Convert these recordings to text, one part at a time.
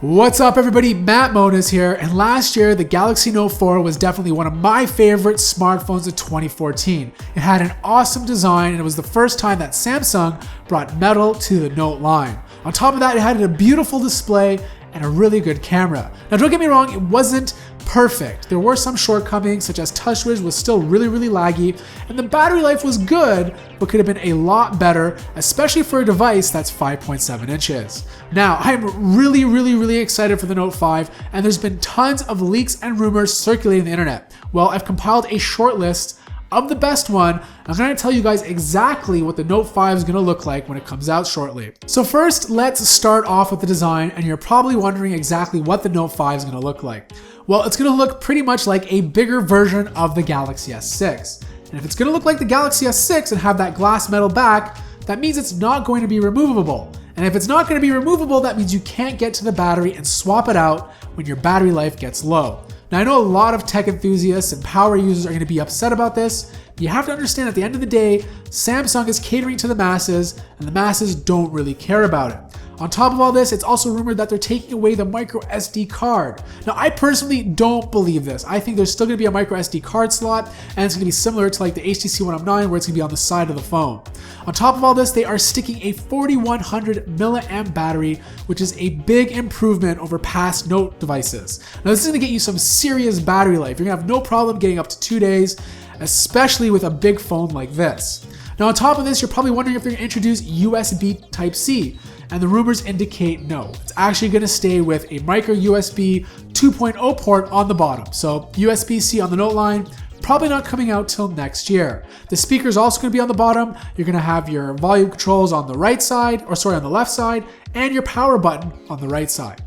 What's up everybody, Matt Monas here, and last year the Galaxy Note 4 was definitely one of my favorite smartphones of 2014. It had an awesome design and it was the first time that Samsung brought metal to the Note line. On top of that, it had a beautiful display and a really good camera. Now don't get me wrong, it wasn't perfect. There were some shortcomings, such as TouchWiz was still really laggy, and the battery life was good, but could have been a lot better, especially for a device that's 5.7 inches. Now, I'm really excited for the Note 5, and there's been tons of leaks and rumors circulating the internet. Well, I've compiled a short list of the best one. I'm going to tell you guys exactly what the Note 5 is going to look like when it comes out shortly. So first, let's start off with the design, and you're probably wondering exactly what the Note 5 is going to look like. Well, it's going to look pretty much like a bigger version of the Galaxy S6. And if it's going to look like the Galaxy S6 and have that glass metal back, that means it's not going to be removable. And if it's not going to be removable, that means you can't get to the battery and swap it out when your battery life gets low. Now, I know a lot of tech enthusiasts and power users are going to be upset about this, but you have to understand at the end of the day, Samsung is catering to the masses, and the masses don't really care about it. On top of all this, it's also rumored that they're taking away the micro SD card. Now, I personally don't believe this. I think there's still going to be a micro SD card slot, and it's going to be similar to like the HTC One 9, where it's going to be on the side of the phone. On top of all this, they are sticking a 4100 milliamp battery, which is a big improvement over past Note devices. Now, this is going to get you some serious battery life. You're going to have no problem getting up to 2 days, especially with a big phone like this. Now, on top of this, you're probably wondering if they're going to introduce USB Type-C. And the rumors indicate no. It's actually going to stay with a micro USB 2.0 port on the bottom. So USB-C on the Note line, probably not coming out till next year. The speaker is also going to be on the bottom. You're going to have your volume controls on the right side, on the left side, and your power button on the right side.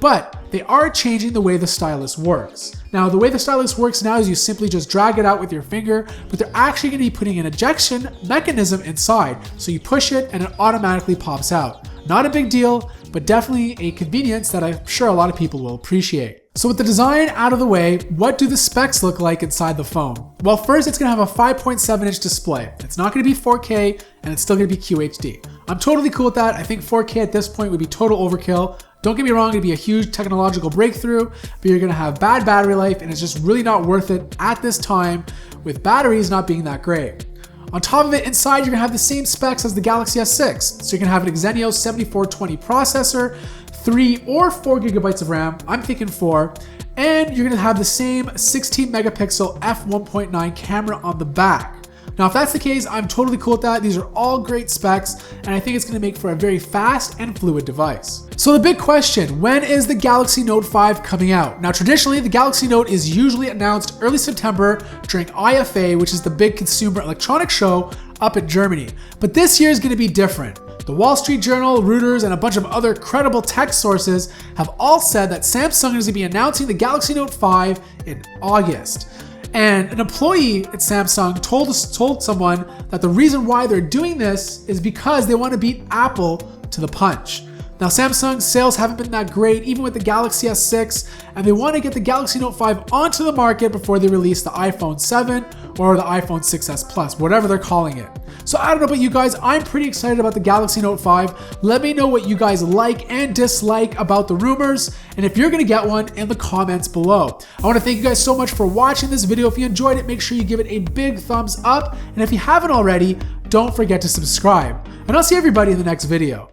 But they are changing the way the stylus works. Now, the way the stylus works now is you simply just drag it out with your finger, but they're actually going to be putting an ejection mechanism inside. So you push it and it automatically pops out. Not a big deal, but definitely a convenience that I'm sure a lot of people will appreciate. So with the design out of the way, what do the specs look like inside the phone? Well, first it's going to have a 5.7 inch display. It's not going to be 4K and it's still going to be QHD. I'm totally cool with that. I think 4K at this point would be total overkill. Don't get me wrong, it'd be a huge technological breakthrough, but you're going to have bad battery life and it's just really not worth it at this time with batteries not being that great. On top of it, inside you're going to have the same specs as the Galaxy S6. So you're going to have an Exynos 7420 processor, 3 or 4 gigabytes of RAM, I'm thinking 4, and you're going to have the same 16 megapixel f1.9 camera on the back. Now, if that's the case, I'm totally cool with that. These are all great specs, and I think it's going to make for a very fast and fluid device. So the big question, when is the Galaxy Note 5 coming out? Now, traditionally, the Galaxy Note is usually announced early September during IFA, which is the big consumer electronics show up in Germany. But this year is going to be different. The Wall Street Journal, Reuters, and a bunch of other credible tech sources have all said that Samsung is going to be announcing the Galaxy Note 5 in August. And an employee at Samsung told someone that the reason why they're doing this is because they want to beat Apple to the punch. Now, Samsung's sales haven't been that great, even with the Galaxy S6, and they want to get the Galaxy Note 5 onto the market before they release the iPhone 7 or the iPhone 6s Plus, whatever they're calling it. So I don't know about you guys, I'm pretty excited about the Galaxy Note 5. Let me know what you guys like and dislike about the rumors, and if you're going to get one, in the comments below. I want to thank you guys so much for watching this video. If you enjoyed it, make sure you give it a big thumbs up, and if you haven't already, don't forget to subscribe. And I'll see everybody in the next video.